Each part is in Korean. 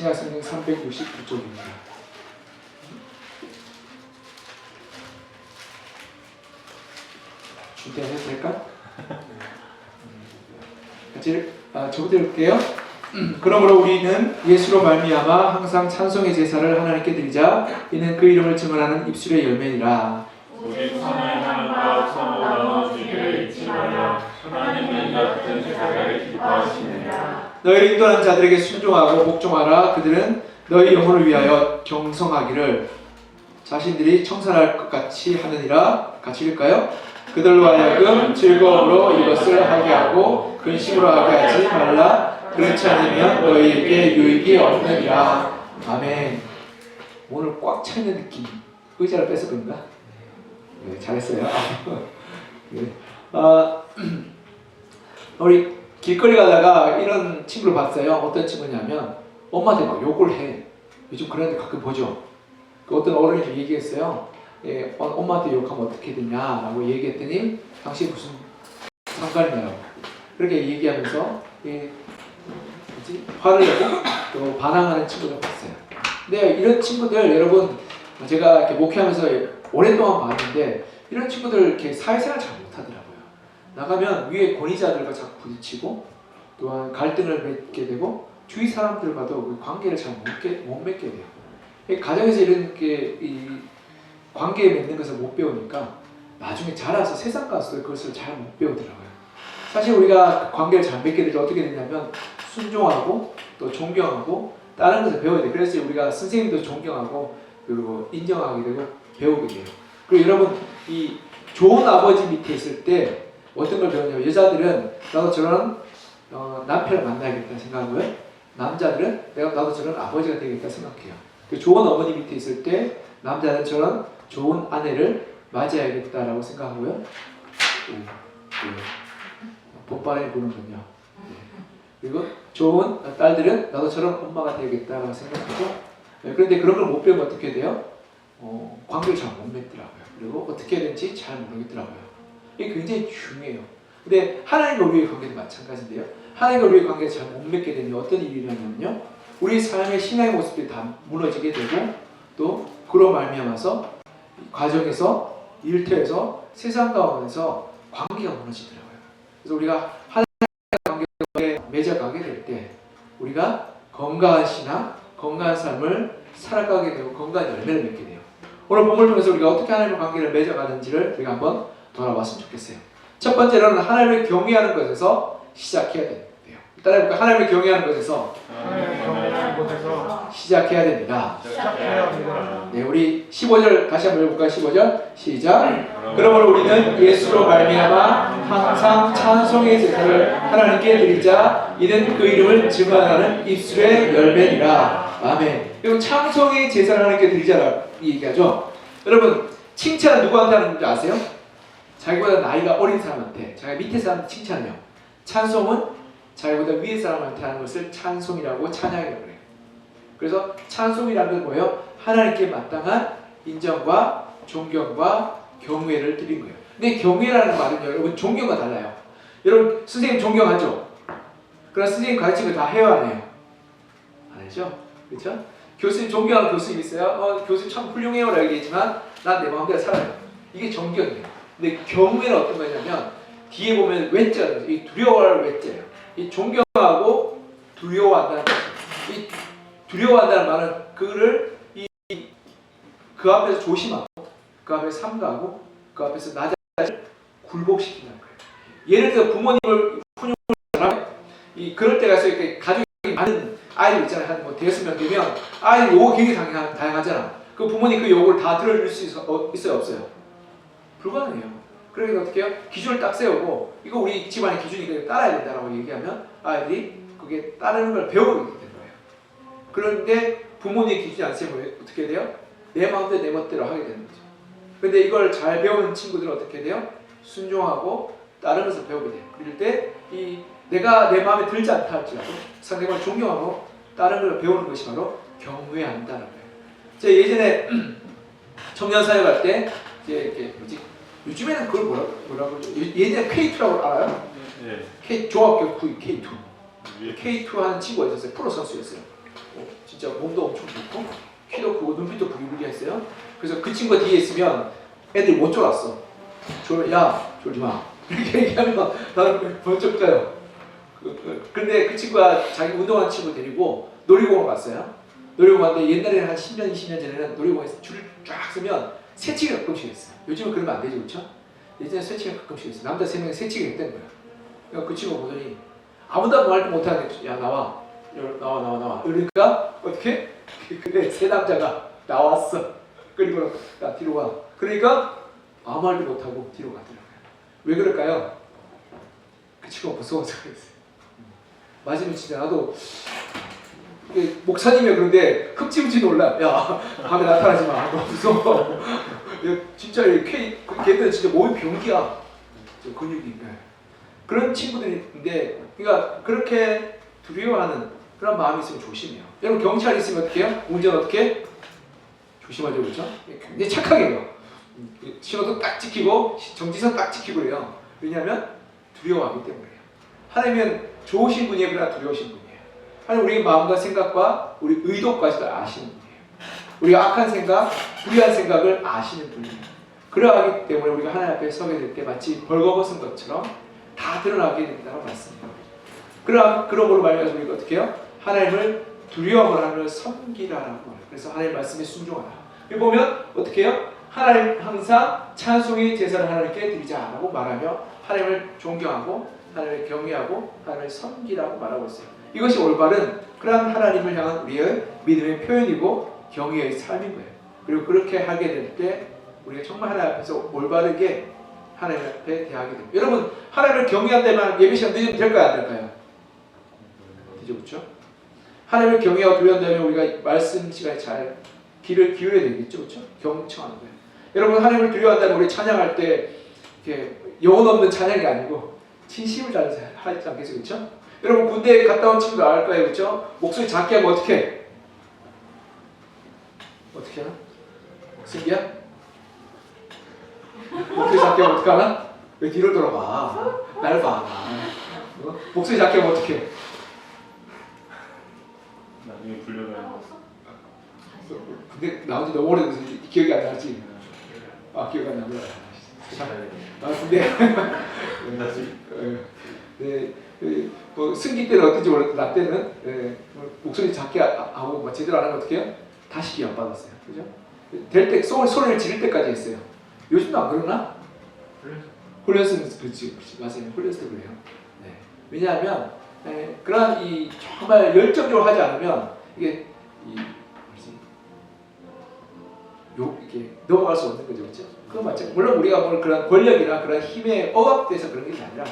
신약성경 369쪽입니다. 준비해도 될까? 같이 저부터 읽을게요. 그러므로 우리는 예수로 말미암아 항상 찬송의 제사를 하나님께 드리자. 이는 그 이름을 증언하는 입술의 열매니라. 우리 선을 하나님과 선보다 주기를 잊지 말라. 하나님은 같은 제사를 기뻐하시느니라. 너희를 인도하는 자들에게 순종하고 복종하라. 그들은 너희 영혼을 위하여 경성하기를 자신들이 청산할 것 같이 하느니라. 같이 읽을까요? 그들로 하여금 즐거움으로 이것을 하게 하고 근심으로 하게 하지 말라. 그렇지 않으면 너희에게 유익이 없느니라. 아멘. 오늘 꽉 차있는 느낌. 의자를 뺏어본가? 네, 잘했어요. 네. 우리 길거리 가다가 이런 친구를 봤어요. 어떤 친구냐면 엄마한테 막 욕을 해. 요즘 그런 데 가끔 보죠. 어떤 어른이 얘기했어요. 예, 엄마한테 욕하면 어떻게 되냐라고 얘기했더니 당신 무슨 상관이냐고 그렇게 얘기하면서 화를 내고 또 반항하는 친구를 봤어요. 근데 이런 친구들 여러분 제가 이렇게 목회하면서 오랫동안 봤는데 이런 친구들 이렇게 사회생활 잘 못하더라고요. 나가면 위에 권위자들과 자꾸 부딪히고 또한 갈등을 맺게 되고 주위 사람들과도 관계를 잘 못 맺게 돼요. 가정에서 이렇게 관계 맺는 것을 못 배우니까 나중에 자라서 세상 가서 그것을 잘 못 배우더라고요. 사실 우리가 관계를 잘 맺게 되면 어떻게 되냐면 순종하고 또 존경하고 다른 것을 배워야 돼요. 그래서 우리가 선생님도 존경하고 그리고 인정하게 되고 배우게 돼요. 그리고 여러분 이 좋은 아버지 밑에 있을 때 어떤 걸 배우냐면 여자들은 나도 저런 남편을 만나야겠다 생각하고요. 남자들은 나도 저런 아버지가 되겠다 생각해요. 좋은 어머니 밑에 있을 때 남자는 저런 좋은 아내를 맞이해야겠다라고 생각하고요. 봄바람이 부는군요. 그리고 좋은 딸들은 나도 저런 엄마가 되겠다라고 생각하고 그런데 그런 걸 못 배우면 어떻게 돼요? 관계를 잘 못 맺더라고요. 그리고 어떻게 해야 되는지 잘 모르겠더라고요. 이게 굉장히 중요해요. 근데 하나님과 우리의 관계도 마찬가지인데요. 하나님과 우리의 관계를 잘 못 맺게 되면 어떤 일이 일어나냐면요. 우리 삶의 신앙의 모습들이 다 무너지게 되고 또 그로 말미암아서 가정에서 일터에서 세상 가운데서 관계가 무너지더라고요. 그래서 우리가 하나님과 관계에 맺어가게 될 때 우리가 건강한 신앙, 건강한 삶을 살아가게 되고 건강한 열매를 맺게 돼요. 오늘 본문을 통해서 우리가 어떻게 하나님과 관계를 맺어가는지를 우리가 한번 돌아봤으면 좋겠어요. 첫 번째로는 하나님을 경외하는 것에서 시작해야 돼요. 따라해볼까요? 하나님을 경외하는 것에서 시작해야 됩니다. 네, 우리 15절 다시 한번 읽어볼까요? 15절 시작. 그러므로 우리는 예수로 말미암아 항상 찬송의 제사를 하나님께 드리자. 이는 그 이름을 증언하는 입술의 열매니라. 아멘. 그리고 찬송의 제사를 하나님께 드리자라고 얘기하죠. 여러분 칭찬은 누구한테 하는 줄 아세요? 자기보다 나이가 어린 사람한테, 자기 밑에 사람 칭찬해요. 찬송은 자기보다 위에 사람한테 하는 것을 찬송이라고 찬양이라고 그래요. 그래서 찬송이라는 건 뭐예요? 하나님께 마땅한 인정과 존경과 경외를 드린 거예요. 근데 경외라는 말은요, 여러분 존경과 달라요. 여러분 선생님 존경하죠? 그럼 선생님 가르치는 거 다 해요, 안 해요? 안 하죠? 그렇죠? 교수님 존경하는 교수님 있어요. 교수님 참 훌륭해요라고 얘기했지만 난 내 마음대로 살아요. 이게 존경이에요. 근데 경외는 어떤 거냐면 뒤에 보면 외자예요. 이 두려워할 외자예요. 이 존경하고 두려워한다는 거죠. 이 두려워한다는 말은 그를 그 앞에서 조심하고 그 앞에서 삼가하고 그 앞에서 나 자신을 굴복시킨다는 거예요. 예를 들어 부모님을 훈육을 그럴 때가 있어요. 이렇게 가족이 많은 아이들 있잖아요. 한 뭐 대여섯 명 되면 아이들 요구 굉장히 다양하잖아. 그 부모님 그 요구를 다 들어줄 수 있어요? 없어요? 불가능해요. 그러니까 어떻게 해요? 기준을 딱 세우고 이거 우리 집안의 기준이니까 따라야 된다라고 얘기하면 아이들이 그게 따르는 걸 배우게 되는 거예요. 그런데 부모님 기준이 안 세우면 어떻게 돼요? 내 마음대로 내 멋대로 하게 되는 거죠. 근데 이걸 잘 배우는 친구들은 어떻게 돼요? 순종하고 다른 것을 배우게 돼요. 그럴 때 내가 내 마음에 들지 않다 할지라도 상대방을 존경하고 다른 걸 배우는 것이 바로 경외한다는 거예요. 제가 예전에 청년 사역할 때 이제 이렇게 요즘에는 그걸 뭐라고 그러죠? 예전에 K2라고 알아요? 네. 종합교 K2. K2 하는 친구가 있었어요. 프로 선수였어요. 진짜 몸도 엄청 좋고 키도 크고 눈빛도 부기부기했어요. 그래서 그 친구가 뒤에 있으면 애들이 못 졸았어. 야 졸지 마 이렇게 얘기하면 나는 번쩍 떠요. 근데 그 친구가 자기 운동하는 친구 데리고 놀이공원 갔어요. 놀이공원 갔는데 옛날에는 한 10년, 20년 전에는 놀이공원에서 줄을 쫙 서면 새치기가 가끔씩 했어요. 요즘은 그러면 안 되죠, 그렇죠? 예전에 새치기가 가끔씩 했어요. 남자 3명이 새치기를 했다는 거야. 그러니까 그 친구가 보더니 아무도 말도 못하는데 야 나와. 그러니까 어떻게? 근데 세 남자가 나왔어. 그리고 야 뒤로 와. 그러니까 아무 말도 못하고 뒤로 가더라고요. 왜 그럴까요? 그 친구가 무서워서 그랬어요. 맞으면 진짜 나도 목사님이 그런데 흠칫흠칫 놀라. 야 밤에 나타나지 마. 너무 무서워. 진짜 걔들은 진짜 몸이 병기야. 근육이. 그런 친구들인데 그러니까 그렇게 두려워하는 그런 마음이 있으면 조심해요. 여러분 경찰이 있으면 어떻게 해요? 운전 어떻게? 조심하죠, 그렇죠? 굉장히 착하게 해요. 신호도 딱 지키고 정지선 딱 지키고 그래요. 왜냐하면 두려워하기 때문에요. 하나님은 좋으신 분이에요, 그러나 두려우신 분이에요. 하나님 우리의 마음과 생각과 우리 의도까지도 아시는 분이에요. 우리가 악한 생각, 불의한 생각을 아시는 분이에요. 그러하기 때문에 우리가 하나님 앞에 서게 될 때 마치 벌거벗은 것처럼 다 드러나게 된다고 말씀해요. 그러므로 말미암아서 우리가 어떻게 해요? 하나님을 두려워하고 하나님을 섬기라라고 말해요. 그래서 하나님 말씀에 순종하라. 여기 보면 어떻게 해요? 하나님 항상 찬송의 제사를 하나님께 드리자라고 말하며 하나님을 존경하고 하나님을 경외하고 하나님을 섬기라고 말하고 있어요. 이것이 올바른 그러한 하나님을 향한 우리의 믿음의 표현이고 경외의 삶인 거예요. 그리고 그렇게 하게 될 때 우리가 정말 하나님 앞에서 올바르게 하나님 앞에 대하게 됩니다. 여러분 하나님을 경외한다면 예배 시간 늦으면 될까요? 안 될까요? 되죠, 그렇죠? 하나님을 경외하고 두려워한다면 우리가 말씀 시간에 잘 귀를 기울여야 되겠죠, 그렇죠? 경청하는 거예요. 여러분 하나님을 두려워한다면 우리 찬양할 때 이렇게 영혼 없는 찬양이 아니고 진심을 다해서 하지 않겠어요, 그렇죠? 여러분 군대에 갔다 온 친구들 알 거예요, 그렇죠? 목소리 작게 하면 어떻게 해? 어떻게 하나? 승기야? 목소리 작게 하면 어떻게 하나? 왜 뒤로 돌아봐? 날 봐. 목소리 작게 하면 어떻게 해? 나중에 불려가요. 근데 나온 지 너무 오래돼서 기억이 안 나지? 기억이 안 나구나. 근데 네, 뭐 승기 때는 어떤지 몰라도 나 때는 목소리 작게 하고 제대로 안 하면 어떻게 해요? 다시 기회 안 받았어요. 그죠? 될 때 소리를 지를 때까지 했어요. 요즘도 안 그러나? 훈련소는 그렇지 맞아요. 훈련소 그래요. 네. 왜냐하면 그런 이 정말 열정적으로 하지 않으면 이게 이렇게 넘어갈 수 없는 거죠, 그렇죠? 그건 맞죠. 물론 우리가 뭘 그런 권력이나 그런 힘에 억압돼서 그런 게 아니라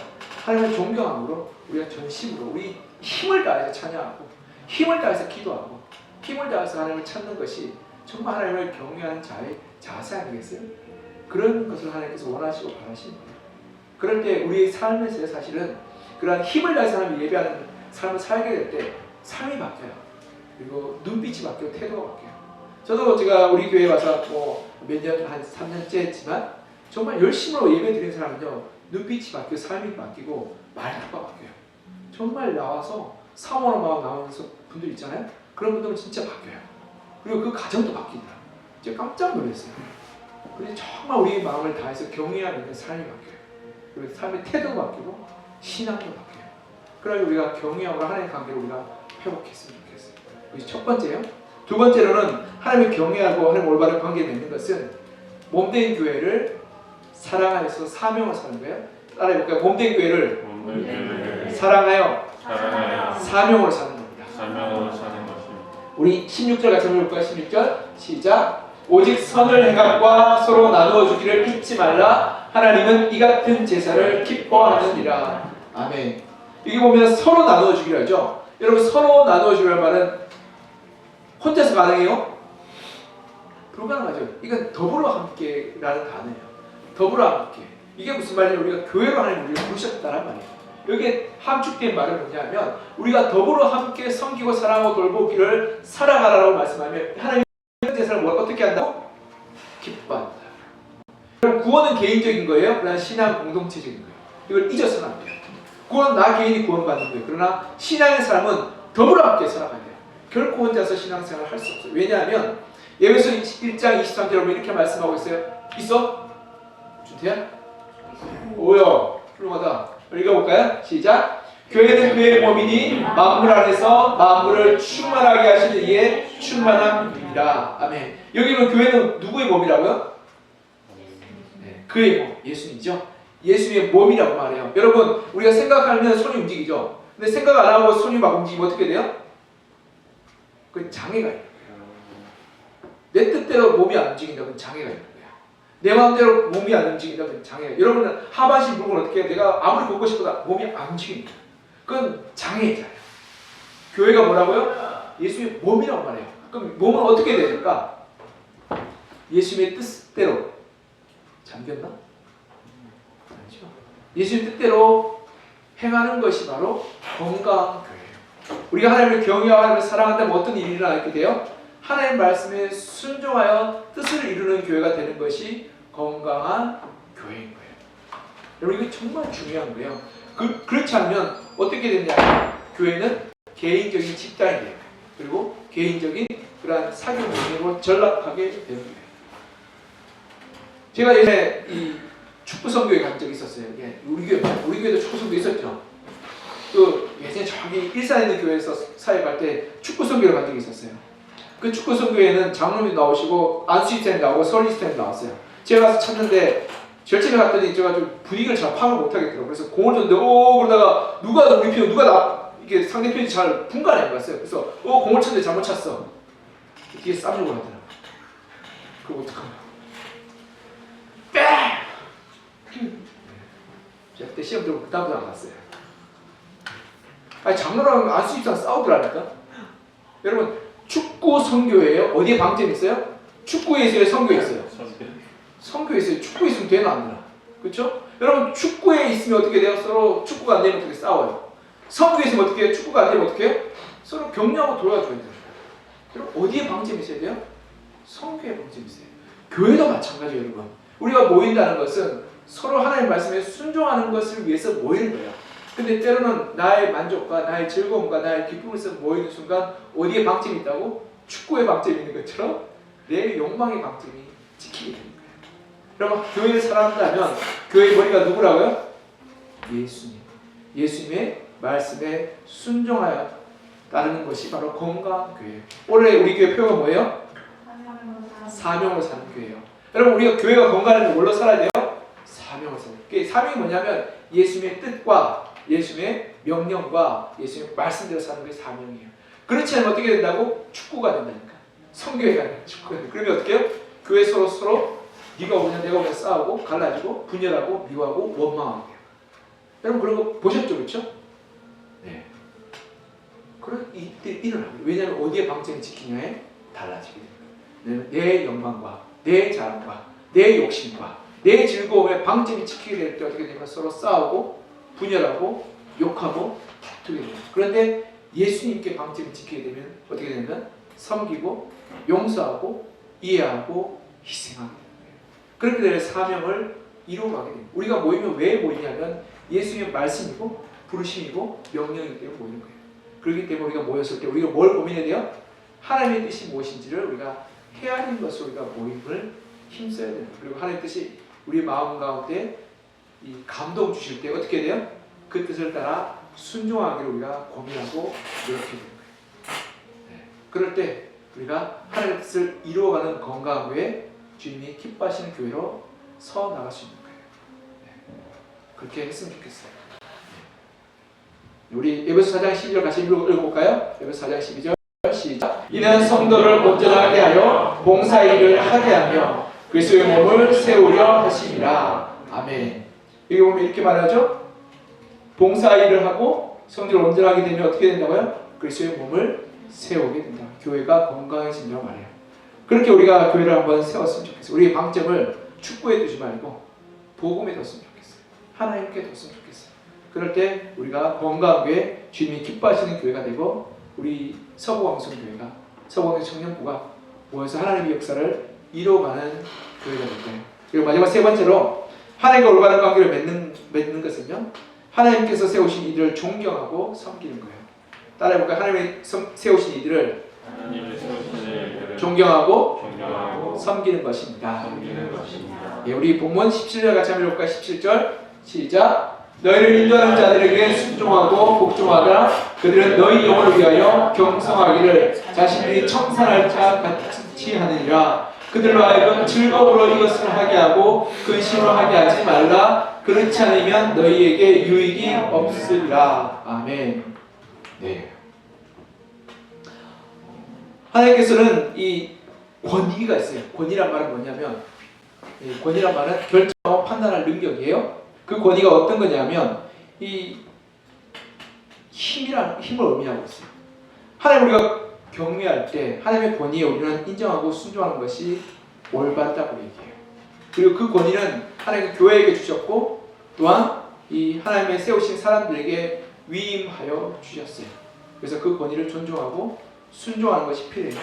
하나님을 존경함으로 우리가 전심으로 우리 힘을 다해서 찬양하고 힘을 다해서 기도하고 힘을 다해서 하나님을 찾는 것이 정말 하나님을 경외하는 자의 자세 아니겠어요? 그런 것을 하나님께서 원하시고 바라시는 거예요. 그럴 때 우리의 삶에서 사실은 그러한 힘을 다해서 하나님을 예배하는 삶을 살게 될 때 삶이 바뀌어요. 그리고 눈빛이 바뀌고 태도가 바뀌어요. 저도 제가 우리 교회에 와서 몇 년, 한 3년째 했지만 정말 열심으로 예배 드리는 사람은요 눈빛이 바뀌고 삶이 바뀌고 말투가 바뀌어요. 정말 나와서 사모로 막 나오는 분들 있잖아요. 그런 분들은 진짜 바뀌어요. 그리고 그 가정도 바뀌더라고요. 제가 깜짝 놀랐어요. 그래서 정말 우리의 마음을 다해서 경외하는 삶이 바뀌어요. 그리고 삶의 태도가 바뀌고 신앙도 바뀌어요. 그러니 우리가 경외하고 하나님의 관계를 우리가 회복했으면 좋겠어요. 이게 첫 번째요. 두 번째로는 하나님을 경외하고 하나님 올바른 관계를 맺는 것은 몸된 교회를 사랑하여서 사명을 사는 거예요. 따라해볼까요? 몸된 교회를 사랑하여 사명을 사는 겁니다. 사명으로 사는 것입니다. 우리 16절 같이 해볼까요? 16절 시작. 오직 선을 행함과 서로 나누어 주기를 잊지 말라. 하나님은 이 같은 제사를 기뻐하느니라. 아멘. 여기 보면 서로 나누어 주기를 하죠. 여러분 서로 나누어 주기란 말은 혼자서 가능해요? 불가능하죠. 이건 더불어 함께라는 단어예요. 더불어 함께. 이게 무슨 말이냐면 우리가 교회로 하나님 우리를 부르셨다는 말이에요. 여기에 함축된 말은 뭐냐면 우리가 더불어 함께 섬기고 사랑하고 돌보기를 살아가라고 말씀하면 하나님의 제사를 어떻게 한다고? 기뻐한다. 그럼 구원은 개인적인 거예요. 그러나 신앙 공동체적인 거예요. 이걸 잊어서는 안 돼요. 구원은 나 개인이 구원받는 거예요. 그러나 신앙의 삶은 더불어 함께 살아가야 돼요. 결코 혼자서 신앙생활을 할 수 없어요. 왜냐하면 에베소 1장 23절에 이렇게 말씀하고 있어요. 있어? 준태야? 오요. 훌륭하다. 읽어볼까요? 시작. 교회는 그의 몸이니 만물 안에서 만물을 충만하게 하시는 이의 충만함이라. 아멘. 여기는 교회는 누구의 몸이라고요? 네, 그의 몸, 예수님이죠. 예수님의 몸이라고 말해요. 여러분, 우리가 생각하면 손이 움직이죠. 근데 생각 안 하고 손이 막 움직이면 어떻게 돼요? 그 장애가 있는 거예요. 내 뜻대로 몸이 안 움직인다면 장애가 있는 거예요. 내 마음대로 몸이 안 움직인다면 장애가. 여러분은 하반신 부분 어떻게 해요? 내가 아무리 걷고 싶어도 몸이 안 움직입니다. 그건 장애잖아요. 교회가 뭐라고요? 예수님의 몸이라고 말해요. 그럼 몸은 어떻게 되니까? 예수님의 뜻대로 잠겼나? 아니죠. 예수님 뜻대로 행하는 것이 바로 건강한 교회예요. 우리가 하나님을 경외하고 하나님을 사랑한다면 어떤 일이 일어나게 돼요? 하나님 말씀에 순종하여 뜻을 이루는 교회가 되는 것이 건강한 교회인 거예요. 여러분 이거 정말 중요한 거예요. 그렇지 않으면 어떻게 되냐? 교회는 개인적인 집단이 돼요. 그리고 개인적인 그러한 사교 모임으로 전락하게 되는 거예요. 제가 예전에 이 축구 선교에 간 적이 있었어요. 예, 우리 교회도 축구 선교 있었죠. 또 예전에 저기 일산에 있는 교회에서 사역할 때 축구 선교를 간 적이 있었어요. 그 축구 선교에는 장로님 나오시고 안수집사님 나오고 설리스타님 나왔어요. 제가 가서 찾는데 절집에 갔더니 제가 좀 분위기를 잘 파악을 못하겠더라고요. 그래서 공을 줬는데 그러다가 누가 우리 편 누가 이게 상대편이 잘 분간해 안 갔어요. 그래서 공을 쳤는데 잘못 찼어. 뒤에 쌈욕을 하더라고요. 그거 어떡하냐. 제가 그때 시험 들고 그다음부터 안 갔어요. 아니 장로랑 안수집사랑 싸우더라니까. 여러분 축구 선교예요. 어디에 방점이 있어요? 축구에 있어요, 선교에 있어요. 선교에 있어요. 축구에 있으면 되나 안 되나? 그렇죠? 여러분 축구에 있으면 어떻게 돼요? 서로 축구가 안 되면 어떻게 싸워요? 선교에 있으면 어떻게 해요? 축구가 안 되면 어떻게 해요? 서로 격려하고 도와줘야 돼요. 여러분 어디에 방점이 있어야 돼요? 선교에 방점이 있어요. 교회도 마찬가지예요, 여러분. 우리가 모인다는 것은 서로 하나님 말씀에 순종하는 것을 위해서 모이는 거예요. 근데 때로는 나의 만족과 나의 즐거움과 나의 기쁨을 위해서 모이는 순간 어디에 방점이 있다고? 축구에 방점이 있는 것처럼 내 욕망의 방점이 찍히게 되는 거예요. 여러분 교회를 사랑한다면 교회의 머리가 누구라고요? 예수님. 예수님의 말씀에 순종하여 따르는 것이 바로 건강한 교회예요. 올해 우리 교회 표가 뭐예요? 사명으로 사는 교회예요. 여러분 우리가 교회가 건강하려면 뭘로 살아야 돼요? 사명을 살아야 돼요. 사명이 뭐냐면 예수님의 뜻과 예수님의 명령과 예수님의 말씀대로 사는 게 사명이에요. 그렇지 않으면 어떻게 된다고? 축구가 된다니까. 성교회가 아니라 축구가 된다. 그러면 어떻게 해요? 교회 서로 네가 오냐 내가 오냐 싸우고 갈라지고 분열하고 미워하고 원망하게 돼요. 여러분 그런 거 보셨죠? 그렇죠? 네. 그런 일들이 일어나요. 왜냐하면 어디에 방점이 지키냐에 달라지게 됩니다. 내 영광과 내 자랑과 내 욕심과 내 즐거움에 방점이 지키게 될 때 어떻게 되면 서로 싸우고 분열하고 욕하고 다투게 됩니다. 그런데 예수님께 방점을 지키게 되면 어떻게 되냐면 섬기고 용서하고 이해하고 희생하게 되는 거예요. 그렇게 되면 사명을 이루어가게 됩니다. 우리가 모이면 왜 모이냐면 예수님의 말씀이고 부르심이고 명령이기 때문에 모이는 거예요. 그렇기 때문에 우리가 모였을 때 우리가 뭘 고민해야 돼요? 하나님의 뜻이 무엇인지를 우리가 헤아린 것으로 우리가 모임을 힘써야 돼요. 그리고 하나님의 뜻이 우리 마음 가운데 이 감동 주실 때 어떻게 돼요? 그 뜻을 따라 순종하기를 우리가 고민하고 노력해야 되는 거예요. 네. 그럴 때 우리가 하나님의 뜻을 이루어가는 건강한 교회, 주님이 기뻐하시는 교회로 서 나갈 수 있는 거예요. 네. 그렇게 했으면 좋겠어요. 네. 우리 에베소 4장 12절 같이 읽어볼까요? 에베소 4장 12절 시작. 이는 성도를 온전하게 하여 봉사일을 하게 하며 그리스도의 몸을 세우려 하심이라. 아멘. 여기 보면 이렇게 말하죠. 봉사일을 하고 성도를 온전하게 되면 어떻게 된다고요? 그리스도의 몸을 세우게 된다. 교회가 건강해진다고 말해요. 그렇게 우리가 교회를 한번 세웠으면 좋겠어요. 우리의 방점을 축구에 두지 말고 복음에 뒀으면 좋겠어요. 하나님께 뒀으면 좋겠어요. 그럴 때 우리가 건강한 교회, 주님이 기뻐하시는 교회가 되고 우리 서부왕성교회가 서부왕성 청년부가 모여서 하나님의 역사를 이루어가는 교회가 될 거예요. 그리고 마지막 세 번째로 하나님과 올바른 관계를 맺는 것은요, 하나님께서 세우신 이들을 존경하고 섬기는 거예요. 따라해볼까요? 하나님이 세우신 이들을 하나님의 세우신 일들을 존경하고 존경하고 섬기는 것입니다. 섬기는 것입니다. 예, 우리 본문 17절 같이 한번 읽어볼까요? 17절 시작. 너희를 인도하는 자들에게 순종하고 복종하라. 그들은 너희 영혼을 위하여 경성하기를 자신들이 청산할 자 같이 하느니라. 그들로 하여금 즐거움으로 이것을 하게 하고 근심으로 하게 하지 말라. 그렇지 않으면 너희에게 유익이 없으리라. 아멘. 네. 하나님께서는 이 권위가 있어요. 권위란 말은 뭐냐면, 권위란 말은 결정하고 판단할 능력이에요. 그 권위가 어떤 거냐면 이 힘을 의미하고 있어요. 하나님 우리가 경외할 때 하나님의 권위에 우리는 인정하고 순종하는 것이 올바르다고 얘기해요. 그리고 그 권위는 하나님이 교회에게 주셨고 또한 이 하나님의 세우신 사람들에게 위임하여 주셨어요. 그래서 그 권위를 존중하고 순종하는 것이 필요해요.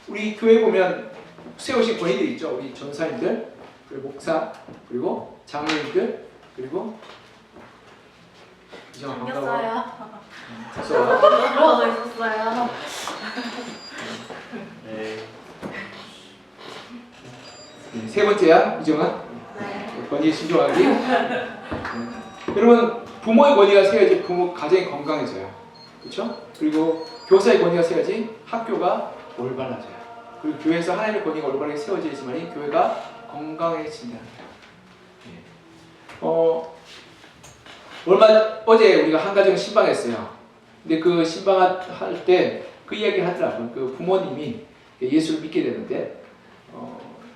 우리 교회에 보면 세우신 권위들이 있죠. 우리 전사님들, 그리고 목사, 그리고 장로님들, 그리고 이정아 반가워. 생겼어요. 들어가 있었어요. 네. 세 번째야, 이정아. 네. 권위에 순종하기. 여러분, 부모의 권위가 세야지 부모 가정이 건강해져요. 그렇죠? 그리고 교사의 권위가 세야지 학교가 올바라져요. 그리고 교회에서 하나님의 권위가 올바르게 세워져야지만 교회가 건강해진다. 어제 우리가 한 가정 신방했어요. 근데 그 신방할 때 그 이야기 하더라고요. 그 부모님이 예수를 믿게 되는데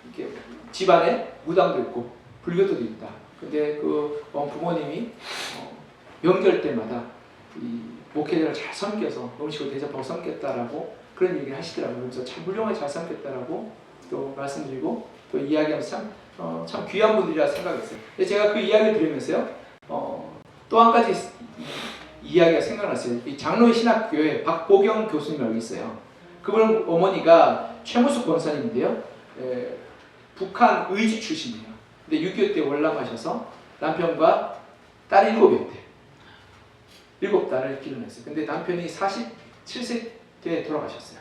이렇게 집안에 무당도 있고 불교도도 있다. 근데 그 부모님이 명절 때마다 이 목회자를 잘 섬겨서 음식을 대접하고 섬겼다라고 그런 얘기를 하시더라고요. 그래서 참 훌륭하게 잘 섬겼다라고 또 말씀드리고 또 이야기하면서 참 귀한 분들이라 생각했어요. 근데 제가 그 이야기를 들으면서요, 또 한 가지 이야기가 생각났어요. 이 장로의 신학교에 박보경 교수님이라고 있어요. 그분 어머니가 최무숙 권사님인데요, 북한 의지 출신이에요. 근데 6.25 때 월남하셔서 남편과 딸 7명 때 7딸을 길러냈어요. 근데 남편이 47세 때 돌아가셨어요.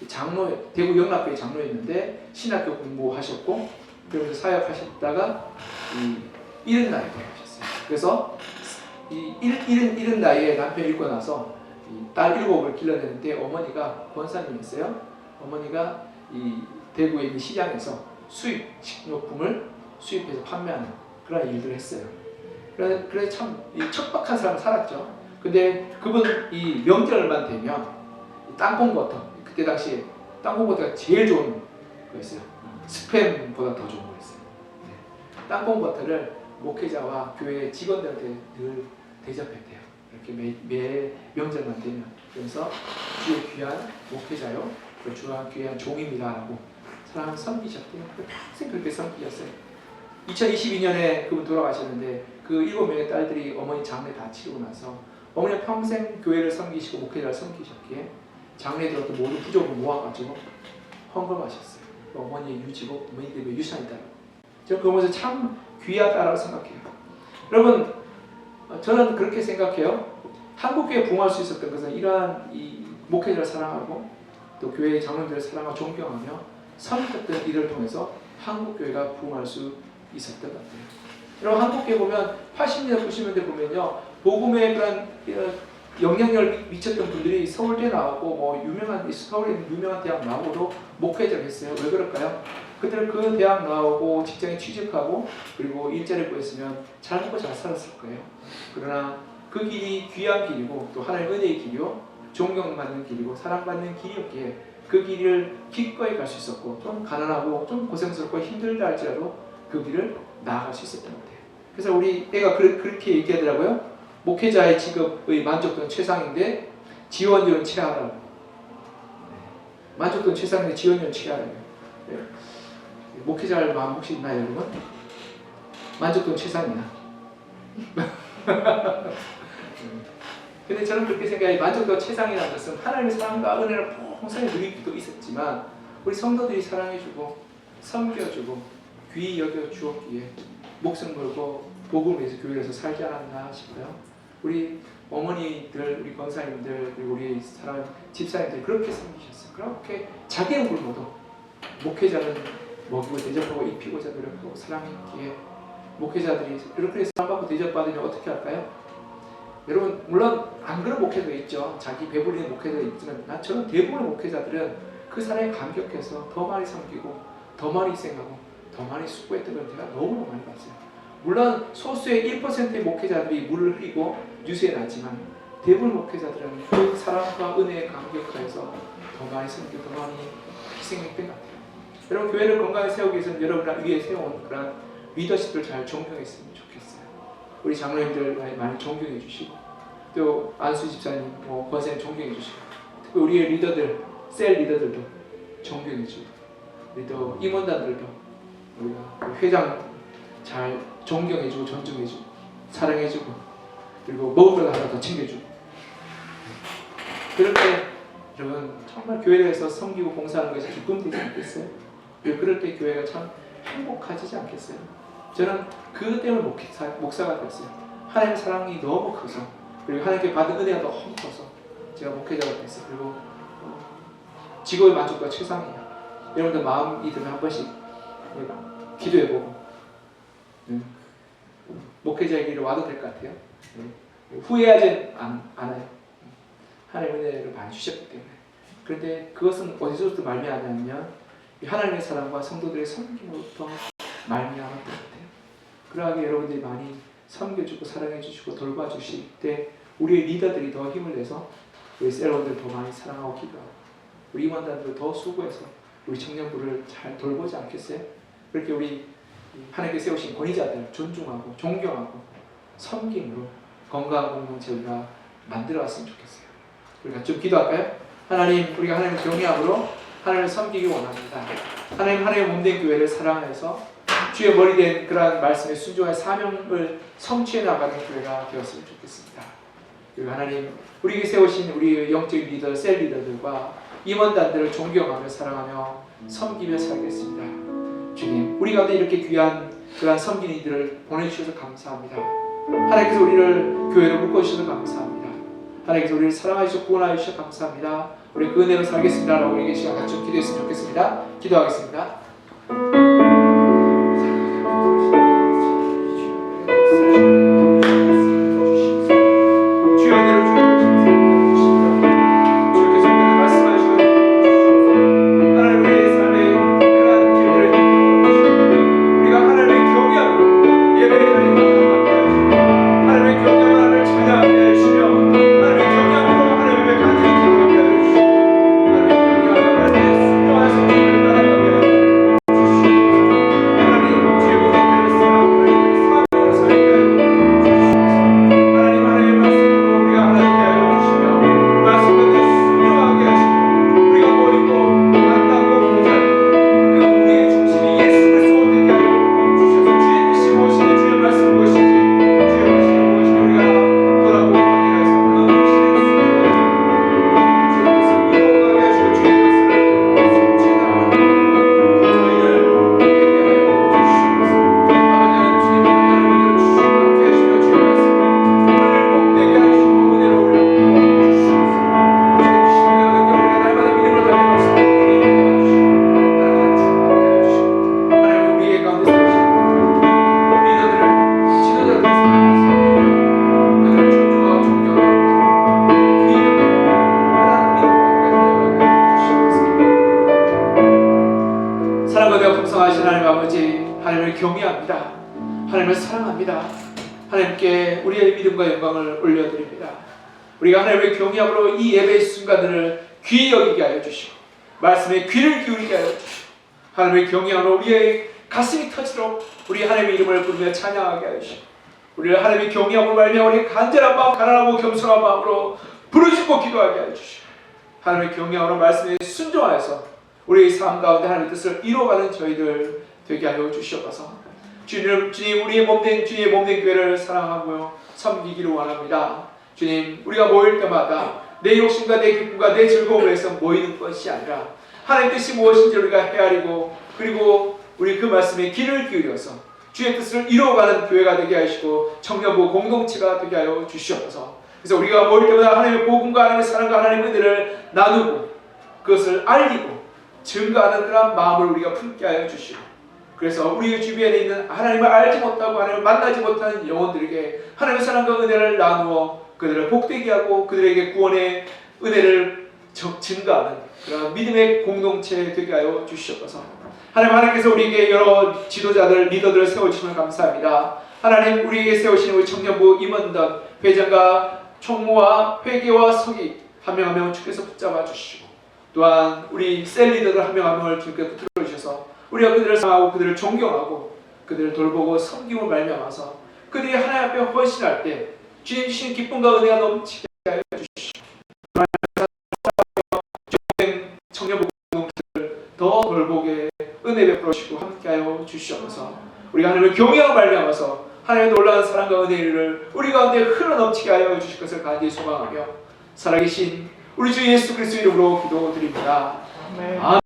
장로, 대구 영락교회 장로였는데 신학교 공부하셨고 그러면서 사역하셨다가 이른 나이에 돌아가셨어요. 그래서 이른 나이에 남편 잃고 나서 딸 7을 길러내는데 어머니가 권사님이었어요. 어머니가 이 대구에 있는 시장에서 수입 식료품을 수입해서 판매하는 그런 일들을 했어요. 그래서 참 척박한 삶을 살았죠. 근데 그분 이 명절만 되면 땅콩버터, 그때 당시에 땅콩버터가 제일 좋은 거였어요. 스팸보다 더 좋은 거였어요. 땅콩버터를 목회자와 교회 직원들한테 늘 대접했대요. 이렇게 매 명절만 되면. 그래서 주의 귀한 목회자요, 주의 귀한 종입니다라고 사람 섬기셨대요. 평생 그렇게 섬기셨어요. 2022년에 그분 돌아가셨는데 그 7명의 딸들이 어머니 장례 다 치르고 나서 어머니가 평생 교회를 섬기시고 목회자를 섬기셨기에 장례에 들었던 모든 부족을 모아가지고 헌금하셨어요. 어머니의 유지고 어머니들의 유산이다라고. 저는 그거 보면서 참 귀하다라고 생각해요. 여러분, 저는 그렇게 생각해요. 한국교회 부흥할 수 있었던 것은 이러한 이 목회자를 사랑하고 또 교회의 장로들을 사랑하고 존경하며 섬겼던 일을 통해서 한국교회가 부흥할 수 있었던 것 같아요. 여러분, 한국교회 보면 80년대, 90년대 보면요, 복음에 그런 영향력을 미쳤던 분들이 서울대 나오고 서울에 있는 유명한 대학 나오고도 목회자를 했어요. 왜 그럴까요? 그들은 그 대학 나오고 직장에 취직하고 그리고 일자리를 구했으면 잘 먹고 잘 살았을 거예요. 그러나 그 길이 귀한 길이고 또 하나님의 은혜의 길이요, 존경받는 길이고 사랑받는 길이었기에 그 길을 기꺼이 갈 수 있었고 좀 가난하고 좀 고생스럽고 힘들다 할지라도 그 길을 나아갈 수 있었던 것 같아요. 그래서 우리 애가 그렇게 얘기하더라고요. 목회자의 직업의 만족도는 최상인데 지원료는 최하라고. 만족도는 최상인데 지원료는 최하라고. 네. 목회자를 마음 혹시 있나요, 여러분? 만족도는 최상이야. 근데 저는 그렇게 생각해요. 만족도가 최상이라는 것은 하나님의 사랑과 은혜를 풍성히 누리기도 있었지만 우리 성도들이 사랑해주고 섬겨주고 귀히 여겨주었기에 목숨 걸고 복음을 위해서 교회에서 살지 않았나 싶어요. 우리 어머니들, 우리 권사님들, 그리고 우리 사랑 집사님들 그렇게 섬기셨어요. 그렇게 자기는 굶어도 목회자는 먹이고 대접하고 입히고자 노력하고 사랑했기에 목회자들이 이렇게 사랑받고 대접받으면 어떻게 할까요? 여러분 물론 안 그런 목회도 있죠. 자기 배부리는 목회도 있지만 나처럼 대부분의 목회자들은 그 사랑에 감격해서 더 많이 섬기고 더 많이 희생하고 더 많이 수고했던 걸 제가 너무나 많이 봤어요. 물론 소수의 1%의 목회자들이 물을 흐리고 뉴스에 나지만 대부분 목회자들은 그 사랑과 은혜에 감격하여서 더 많이 섬기고 더 많이 희생했던 것 같아요. 여러분 교회를 건강하게 세우기 위해서는 여러분 위에 세워온 그런 리더십들 잘 존경했으면 좋겠어요. 우리 장로님들 많이 존경해 주시고 또 안수 집사님, 권사님 존경해 주시고 특히 우리의 리더들, 셀 리더들도 존경해 주고 우리 또 임원단들도 우리가 회장 잘 존경해 주고 존중해 주고 사랑해 주고 그리고 먹을 걸 하나 더 챙겨주고 그럴 때 여러분 정말 교회에서 섬기고 봉사하는 것이 기쁨 되지 않겠어요? 그럴 때 교회가 참 행복하지 않겠어요? 저는 그것 때문에 목사가 됐어요. 하나님의 사랑이 너무 커서 그리고 하나님께 받은 은혜가 너무 커서 제가 목회자가 됐어요. 그리고 직업의 만족도가 최상이에요. 여러분들 마음이 들면 한 번씩 기도해보고 목회자의 길을 와도 될 것 같아요. 후회하지 않아요. 하나님의 은혜를 많이 주셨기 때문에. 그런데 그것은 어디서부터 말미암냐면 하나님의 사랑과 성도들의 섬김으로부터 말미암았던 것 같아요. 그러하게 여러분들이 많이 섬겨주고 사랑해주시고 돌봐주실 때 우리의 리더들이 더 힘을 내서 우리 셀러들 더 많이 사랑하고 기도하고 우리 임원단들 더 수고해서 우리 청년부를 잘 돌보지 않겠어요? 그렇게 우리 하나님께 세우신 권위자들 존중하고 존경하고 섬김으로 건강한 공동체 우리가 만들어왔으면 좋겠어요. 우리가 좀 기도할까요? 하나님, 우리가 하나님을 경외함으로 하나님을 섬기기 원합니다. 하나님, 하나님의 몸된 교회를 사랑해서 주의 머리된 그러한 말씀에 순종할 사명을 성취해 나가는 교회가 되었으면 좋겠습니다. 그리고 하나님, 우리에게 세우신 우리 영적인 리더, 셀 리더들과 임원단들을 존경하며 사랑하며 섬기며 살겠습니다. 주님, 우리 가운데 이렇게 귀한 그러한 섬기는 이들을 보내주셔서 감사합니다. 하나님께서 우리를 교회로 묶어주셔서 감사합니다. 하나님께서 우리를 사랑하시고 구원하여 주셔서 감사합니다. 우리 그 은혜로 살겠습니다. 라고 우리에게 시간 같이 좀 기도했으면 좋겠습니다. 기도하겠습니다. 경외합니다. 하나님을 사랑합니다. 하나님께 우리의 믿음과 영광을 올려드립니다. 우리가 하나님을 경외함으로 이 예배의 순간들을 귀히 여기게 하여 주시고 말씀에 귀를 기울이게 하여 주시고 하나님의 경외함으로 우리의 가슴이 터지도록 우리 하나님의 이름을 부르며 찬양하게 하여 주시고 우리를 하나님의 경외함으로 말미암아 우리 간절한 마음 가난하고 겸손한 마음으로 부르짖고 기도하게 하여 주시고 하나님의 경외함으로 말씀에 순종하여서 우리의 삶 가운데 하나님의 뜻을 이루어가는 저희들 되게 하여 주시옵소서. 주님, 우리의 몸된 주의 몸된 교회를 사랑하고요 섬기기를 원합니다. 주님, 우리가 모일 때마다 내 욕심과 내 기쁨과 내 즐거움을 위해서 모이는 것이 아니라 하나님 뜻이 무엇인지 우리가 헤아리고 그리고 우리 그 말씀에 귀를 기울여서 주의 뜻을 이루어가는 교회가 되게 하시고 청년부 공동체가 되게 하여 주시옵소서. 그래서 우리가 모일 때마다 하나님의 복음과 하나님의 사랑과 하나님의 은혜를 나누고 그것을 알리고 증거하는 그런 마음을 우리가 품게 하여 주시고, 그래서 우리 주변에 있는 하나님을 알지 못하고 하나님을 만나지 못하는 영혼들에게 하나님의 사랑과 은혜를 나누어 그들을 복되게 하고 그들에게 구원의 은혜를 증거하는 그런 믿음의 공동체 되게 하여 주시옵소서. 하나님께서 우리에게 여러 지도자들, 리더들을 세워주시면 감사합니다. 하나님, 우리에게 세우시는 우리 청년부 임원단, 회장과 총무와 회계와 서기 한 명 한 명 주께서 붙잡아 주시고, 또한 우리 셀 리더들 한 명 한 명을 주께서 붙들어 주셔서 우리가 그들을 사랑하고 그들을 존경하고 그들을 돌보고 섬김을 말미암아서 그들이 하나님 앞에 헌신할 때 주님 주신 기쁨과 은혜가 넘치게 하여 주시고, 청년부 공동체를 더 돌보게 은혜 베풀어 주시고 함께하여 주시옵소서. 우리가 하나님을 경외하고 말미암아서 하나님의 놀라운 사랑과 은혜를 우리 가운데 흘러넘치게 하여 주실 것을 간절히 소망하며 살아계신 우리 주 예수 그리스도 이름으로 기도드립니다. 아멘.